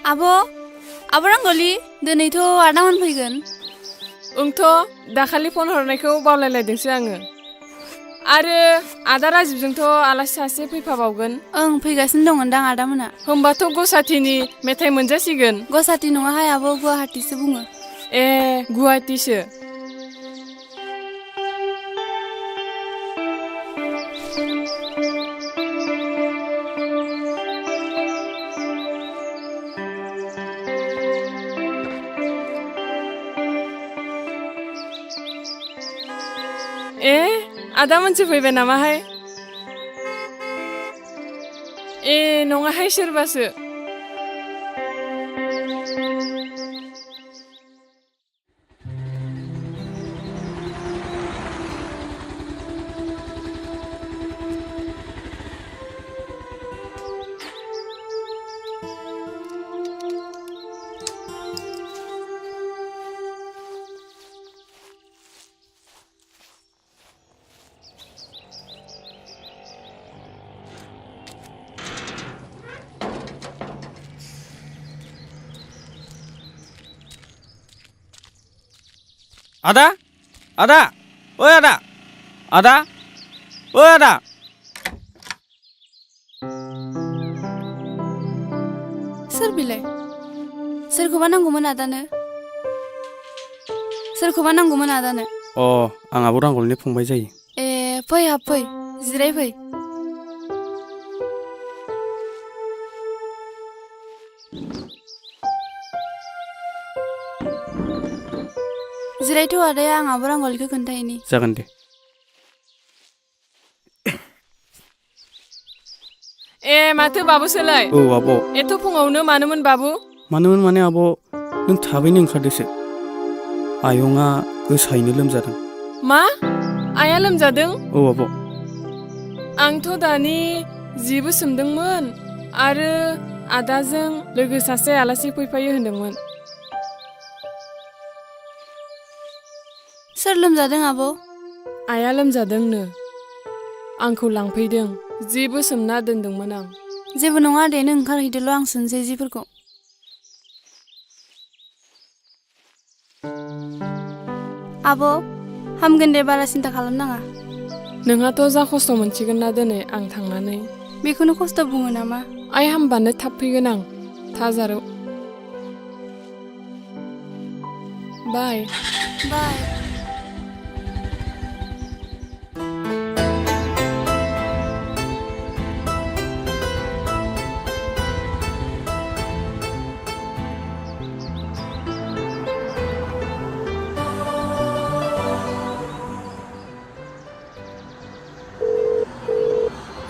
आब' रांगलि दिनैथ' आदामोन फैगोन। ओंथ' दाखालि फन हरनायखौ बावलायलायदोंसो आङो। आरो आदा राजिबजोंथ' आलासि सासे फैफाबावगोन। ओं फैगासिनो दंमोनदां आदामोना। होमबाथ' गसाथिनि मेथाइ मोनजासिगोन। गसाथि नङाहाय आब' गुवाहाटीसो बुङो। ए गुवाहाटीसो। ए आदामोनसो फैबाय नामाहाय? ए नङाहाय सोरबासो। आदा ओइ आदा सोर बिलाय? सोरखौबा नांगौमोन आदानो? आं आब' रांगलनि फंबाय जायो। ए फै हाब फै जिराय फै। जिरायथ' आदाया आं आब' रांगलिखौ खोन्थाहैनि। जागोन दे। ए माथो बाबुसोलाय? औ आब'। एथ' फुङावनो मानोमोन बाबु? मानोमोन माने आब' नों थाबैनो ओंखारदोसो। आयंआ गोसायैनो लोमजादों। मा? आइया लोमजादों? औ आब'। आंथ' दानि जिबो सोमदोंमोन आरो आदाजों लोगो सासे आलासि फैफायो होनदोंमोन। सोर लोमजादों आब'? आइया लोमजादोंनो। आंखौ लांफैदों। जिबो सोमना दोनदोंमोन आं। जेबो नङा दे नों ओंखारहैदोल' आं सोमसै जिफोरखौ। आब' हामगोन दे बारा सिन्था खालामनाङा। नोंहाथ' जा खस्थ' मोनसिगोन ना दिनै आं थांनानै। बेखौनो खस्थ' बुङो नामा? आइ हामबानो थाब फैगोन आं थाजाराव। बाय।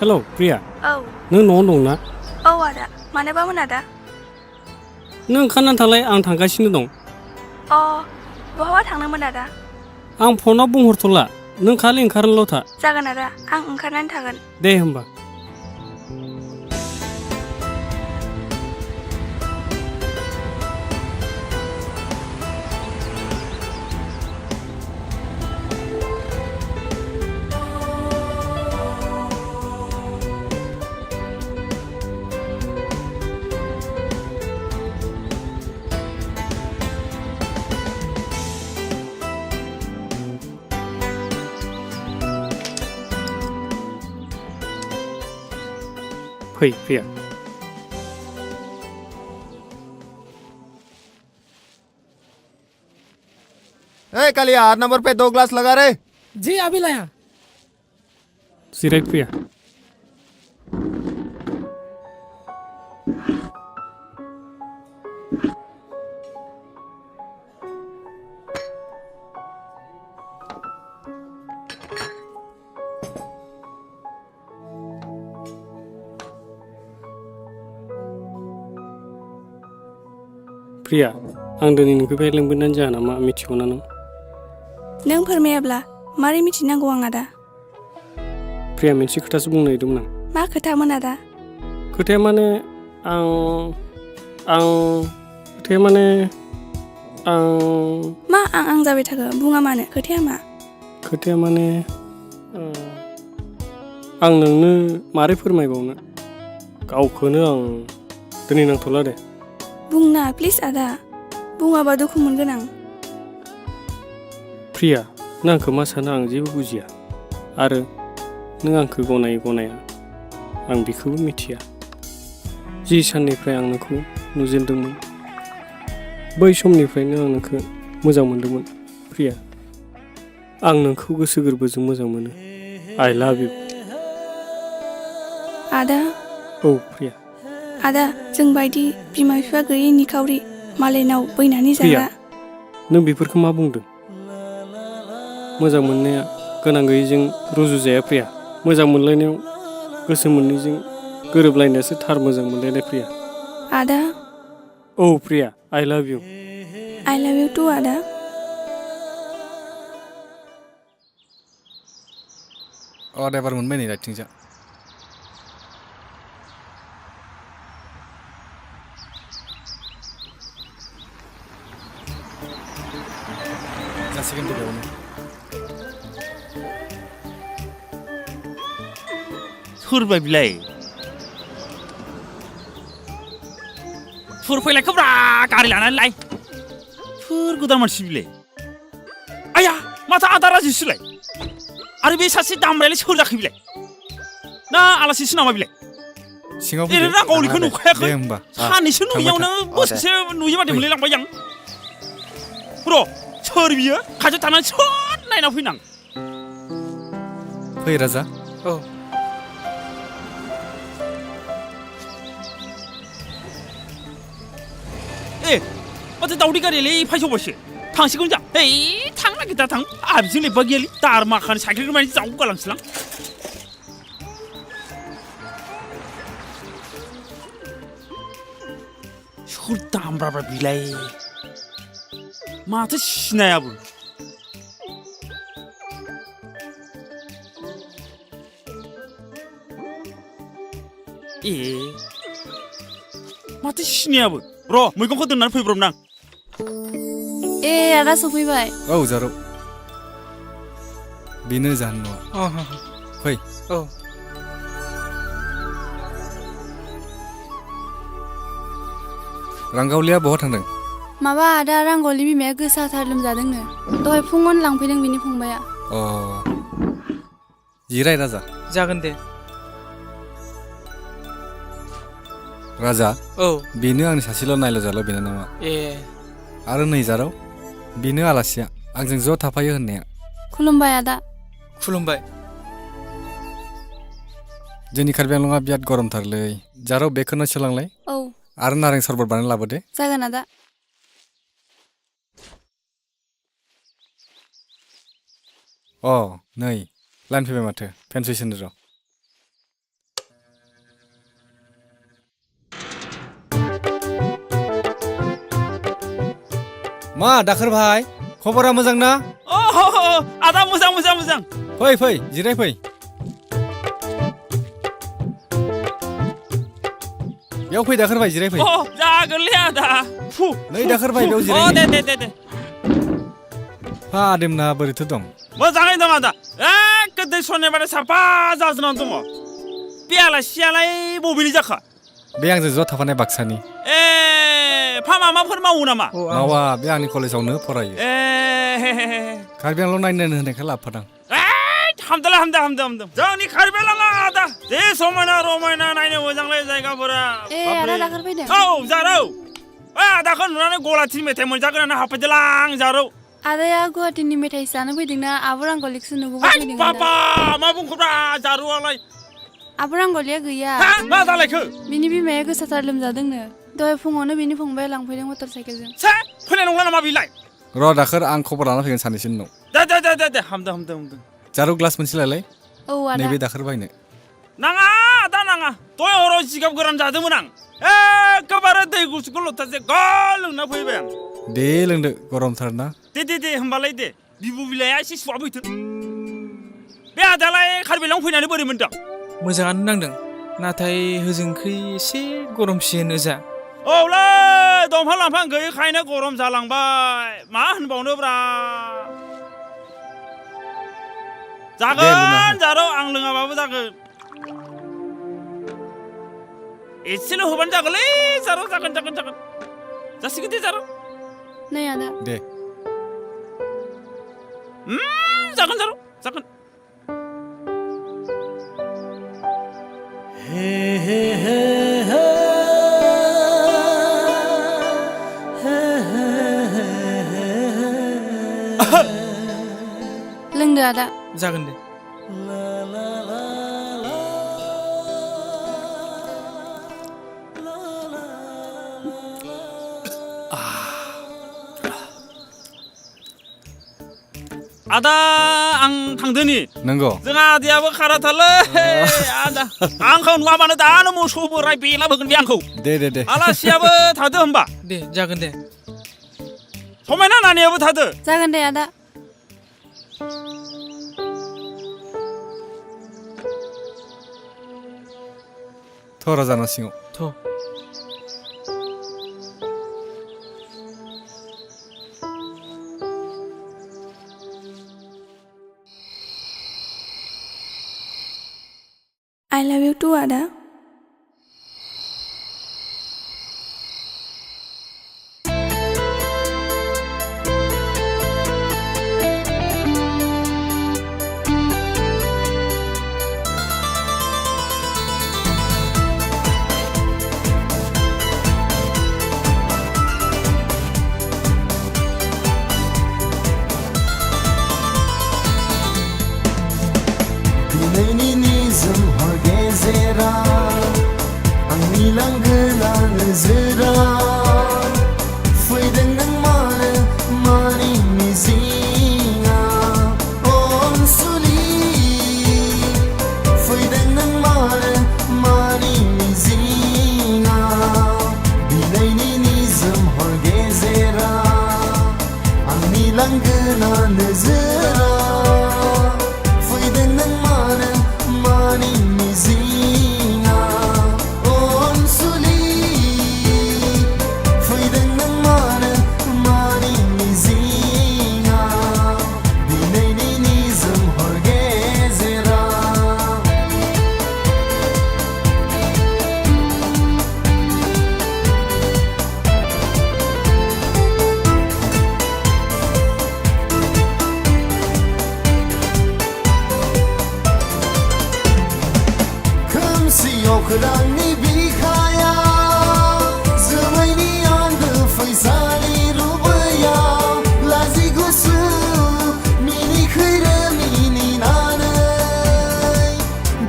हेलौ प्रिया। औ। नों न'आव दं ना? औ आदा मानोबामोन आदा? नों ओंखारनानै थांलाय आं थांगासिनो दं। बहाबा थांनोमोन आदा? आं फनाव बुंहरथ'ला नों खालि ओंखारनोल' था। जागोन आदा आं ओंखारनानै थागोन। दे होमबा। फै प्रिया। कालिया 8 नंबर पे 2 ग्लास लगा रे। जी अभी लाया। जिराय प्रिया। प्रिया आं दिनै नोंखौ बेहाय लिंबोनायनि जाहोना मा मिथिगौ ना नों? नों फोरमायाब्ला मारै मिथिनांगौ आं आदा? प्रिया मोनसे खोथासो बुंनो नागिरदोंमोन आं। मा खोथामोन आदा? खोथाया माने खोथाया माने मा आं जाबाय थाखो बुङा मानो? खोथाया मा? खोथाया माने आं नोंनो मारै फोरमायबावनो गावखौनो आं दिनै नांथ'ला दे। बुंना प्लिज आदा बुङाबा दुखु मोनगोन आं प्रिया नों आंखौ मा सानो आं जेबो बुजिया आरो नों आंखौ गनायो गनाया आं बेखौबो मिथिया जि साननिफ्राय आं नोंखौ नुजेनदोंमोन बै समनिफ्रायनो आं नोंखौ मोजां मोनदोंमोन प्रिया आं नोंखौ गोसो गोरबोजों मोजां मोनो आइ लाभ इउ आदा औ प्रिया आदा जों बायदि बिमा बिफा गैयै निखावरि मालायनाव बैनानै प्रिया जाग्रा नों बेफोरखौ मा बुंदों मोजां मोननाया गोनां गैयैजों रुजुजाया प्रिया मोजां मोनलायनायाव गोसो मोननैजों गोरोबलायनायासो थार मोजां मोनलायनाय प्रिया आदा औ प्रिया आइ लाभ इउ टु आदा ड्राइभार मोनबाय नै राइथिंजा जासिगोन दे बेयावनो सोरबा बिलाय सोर फैलायखो ब्रा गारि लानानै लाय सोर गोदान मानसि बिलाय आया माथो आदा राजिसोलाय आरो बे सासे दामब्रायालाय सोर जाखो बिलाय ना आलासिसो नामा बिलाय सिङाव एरैनो नांगौनिखौ नुखायाखै दे होमबा सानैसो नुयियावनो बोसोरसे नुयै बादि मोनलायलांबाय आं र' सोर बियो खाथियाव थानानै सोर नायना फैनां फै राजा औ ए माथो दावदै गारियालाय फायसबायसो थांसिगोन जा ओइ थांनो नागिरदा थां आबिजों लेबा गैयालै दार माखानि साइकेल माने जावगालांसैलां सोर दामब्राब्रा बिलाय माथो सिनायाबो ए माथो सिनायाबो र' मैगंखौ दोननानै फैब्रबनां ए आदा सफैबाय औ जारौ बेनो जाहोन नङा फै औ रांगावलिया बहा थांदों माबा आदा रांग'लि बिमाया गोसाथार लोमजादोंनो दहाय फुङावनो लांफैदों बिनि फंबाया अ जिराय राजा जागोन दे राजा औ बेनो आंनि सासेल' नायल' जाल' बिनानावा ए आरो नै जारौ बेनो आलासिया आंजों ज' थाफायो होननाया खुलुमबाय आदा खुलुमबाय जोंनि कार्बि आंलंआ बिराद गरमथारलै जारौ बेखौनो सोलांलाय औ आरो नारें सरबत बानायना लाबोदे जागोन आदा अ नै लाइन फैबाय माथो फेन सुइस होनो र' मा दाखोर भाई खबरा मोजां ना आदा मोजां मोजां मोजां फै फै जिराय फै बेयाव फै दाखोर भाई जिराय फै जागोनलै आदा नै दाखोर भाई बेयाव जिराय दे हा आदेमना बोरैथो दं मोजाङै दं आदा एखे दै सननाय बादि साफा जाजोबनानै दङ बे आलासियालाय बबेनि जाखा बे आंजों ज' थाफानाय बाक्सानि ए माबाफोर मावो नामा मावा बे आंनि कलेजावनो फरायो ए कार्बि आंलं नायनो होननायखाय लाबोफादां हामदोलाय हामदों जोंनि कार्बि आंलंआ आदा जे समायना रमायना नायनो मोजांलै जायगाफोरा ए आदा दाखोर फैदों औ जारौ आदाखौ नुनानै गलाथिनि मेथाइ मोनजागोन होनना हाबफैदोलां जारौ आदाया गुवाहाटीनि मेथाइ जानो फैदोंना आब' रांग'लिखौसो नुबोगा फैदों बाबा मा बुंखोब्रा जारुआलाय आब' रांग'लिया गैया मा जालायखो बिनि बिमाया गोसाथार लोमजादोंनो दहाय फुङावनो बिनि फंबाया लांफैदों मटर साइकेलजों फैनाय नंला नामा बिलाय र' दाखोर आं खबर लाना फैगोन सानैसो उनाव दे हामदों जारौ ग्लास मोनसे लायलाय औ आदा नैबे दाखोर बायनो नाङा आदा नाङा दहाय हराव जिगाब गोरान जादोंमोन आं एखेबारे दै गुसुखौ लथासे गल लोंना फैबाय आं दे लोंदो गरमथार ना दे होमबालाय दे बिबु बिलाइआ एसे सुहाब हैथों बे आदालाय कार्बि आंलं फैनानै बोरै मोनदों मोजाङानो नांदों नाथाय होजोंखै एसे गरमसिन ओजा औलै दंफां लांफां गैयैखायनो गरम जालांबाय मा होनबावनोब्रा जागोन जारौ आं लोङाबाबो जागोन एसेल' होबानो जागोनलै जारौ जागोन जासिगोन दे जारौ नै आदा दे जागोन जारौ जागोन लोंदो आदा जागोन दे आदा आं थांदोनि नंगौ जोंहा आदैयाबो खाराथारलै आदा आंखौ नुवाबानो दानो मोसौ बोराय बेलाबोगोन बे आंखौ दे दे दे आलासियाबो थादो होमबा दे जागोन दे समायना नानियाबो थादो जागोन दे आदा थरा जाना सिङाव थ' I love you too आदा दिनैनि निजोम हर गेजेराव आंनि लांगोना नोजोराव फैदों नों मानो मानि मिजिङाव अनसुलि फैदों नों मानो मानि मिजिङाव दिनैनि निजोम हर गेजेराव आंनि लांगोना नोजोराव खोरांनि बिखायाव जोमैनि आन्दो फैसानि रुबैयाव लाजि गुसु मिनिखैरो मिनिनानै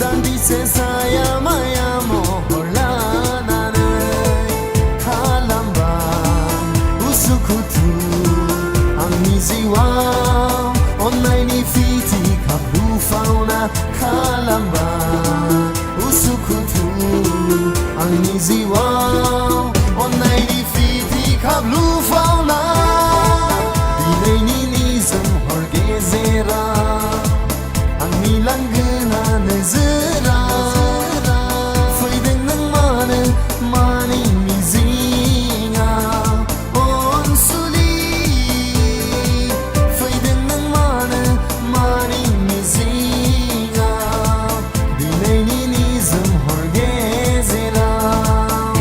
दान्दिसे साया माया महर लानानै खालामबाय उसुखुथु आंनि जिउआव अन्नायनि फिथि खाबु फावना खालामबाय उसुखुथु आंनि जिउआव अन्नायनि फिथि खाबु फावना दिनैनि निजोम हर गेजेराव आंनि लांगोना नोजोराव फैदों नों मानो मानि मिजिङाव अनसुलि फैदों नों मानो मानि मिजिङाव दिनैनि निजोम हर गेजेराव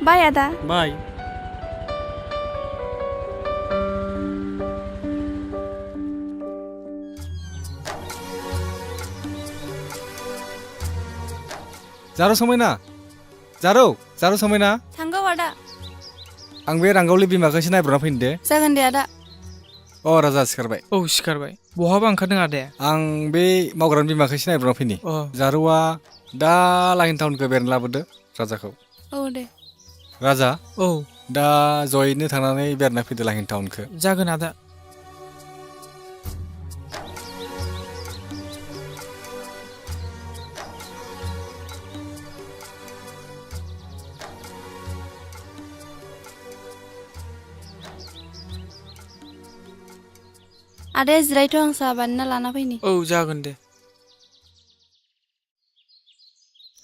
बाय आदा बाय जारौ समायना जारौ समायना थांगौ आदा आं बे रांगावली बिमाखौ एसे नायब्रबना फैनो दे जागोन दे आदा अ राजा सिखारबाय औ सिखारबाय बहाबा ओंखारदों आदाया आं बे मावग्रानि बिमाखौ एसे नायब्रबना फैनि अ जारौआ दा लाहिन टाउनखौ बेरायनो लाबोदो राजाखौ औ दे राजा औ दा जयैनो थांनानै बेरायना फैदो लाहिन टाउनखौ जागोन आदा आदाया जिरायथ' आं साहा बानायना लाना फैनि औ जागोन दे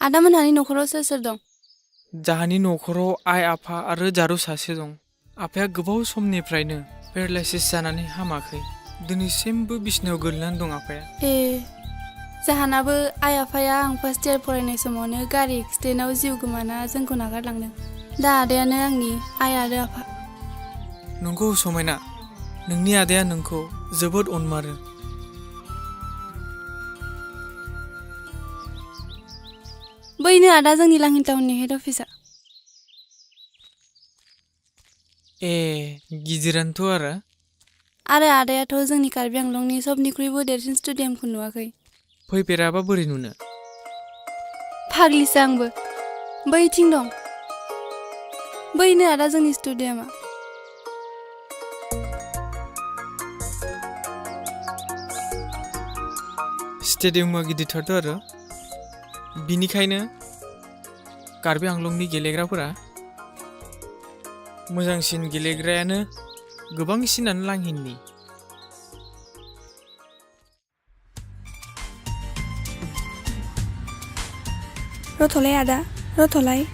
आदा मोनहानि न'खराव सोर सोर दं जाहानि न'खराव आइ आफा आरो जारौ सासे दं आफाया गोबाव समनिफ्रायनो पेरालाइसिस जानानै हामाखै दिनैसिमबो बिसिनायाव गोलैनानै दं आफाया ए जाहानाबो आइ आफाया आं फार्स्ट इयार फरायनाय समावनो गारि एक्सिडेन्टआव जिउ गोमाना जोंखौ नागारलांदों दा आदायानो आंनि आइ आरो आफा नंगौ समायना नोंनि आदाया नोंखौ जोबोद अनमारो बैनो आदा जोंनि लांहिन टाउननि हेड अफिसा ए गिदिरानोथ' आरो आदायाथ' जोंनि कार्बि आंलंनि सबनिख्रुइबो देरसिन स्टेडियामखौ नुवाखै फैफेराबा बोरै नुनो फाग्लिसो आंबो बैथिं दं बैनो आदा जोंनि स्टेडियामा स्टेडियामा गिदिरथारथ' आरो बिनिखायनो कार्बि आंलंनि गेलेग्राफोरा मोजांसिन गेलेग्रायानो गोबांसिनानो लांहिननि रथ'लाय आदा रथ'लाय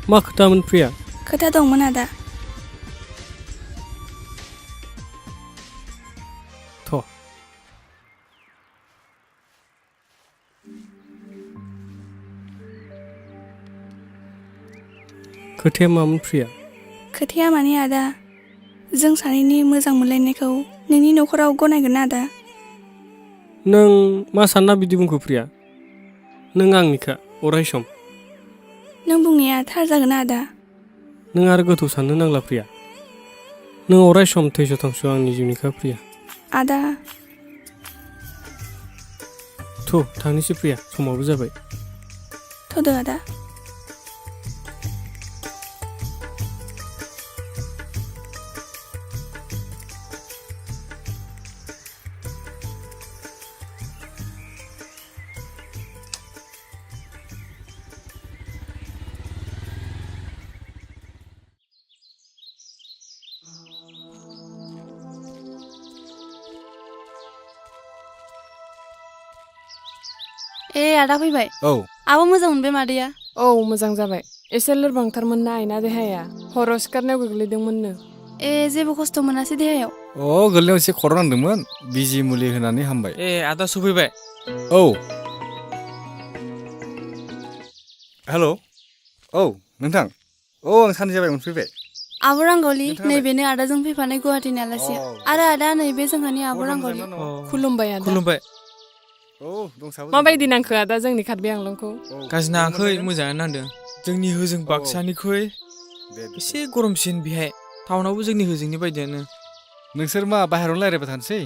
मा खोथामोन प्रिया खोथा दंमोन आदा थ' खोथाया मामोन प्रिया खोथाया माने आदा जों सानैनि मोजां मोनलायनायखौ नोंनि न'खराव गनायगोन ना आदा नों मा सानना बिदि बुंखो प्रिया नों आंनिखा अराय सम नों बुंनाया थार जागोन ना आदा नों आरो गोथौ साननो नांला प्रिया नों अराय सम थैस' थांस' आंनि जिउनिखा प्रिया आदा थ' थांनोसै प्रिया समाबो जाबाय थ'दो आदा ए आदा फैबाय औ आबो मोजां मोनबाय मादैया औ मोजां जाबाय एसे लोरबांथारमोन ना आइना देहाया हराव सिखारनायाव गोग्लैदोंमोननो ए जेबो खस्थ' मोनासै देहायाव अ गोरलैयाव एसे खर' नांदोंमोन बिजि मुलि होनानै हामबाय ए आदा सफैबाय औ हेल' औ नोंथां औ आं साननै जाबाय मोनफैबाय आब' रांगावलि नोंथाङालाय? नैबेनो आदाजों फैफानाय गुवाहाटीनि आलासिया आरो आदा नैबे जोंहानि आब' रांगावलि खुलुमबाय आदा खुलुमबाय औ दंसाबो माबायदि नांखो आदा जोंनि कार्बि आंलंखौ गाज्रि नाङाखै मोजाङानो नांदों जोंनि होजों बाक्सानिख्रुइ एसे गरमसिन बेहाय टाउनावबो जोंनि होजोंनि बायदियानो नोंसोर मा बाहेरायावनो रायज्लायबाय थानोसै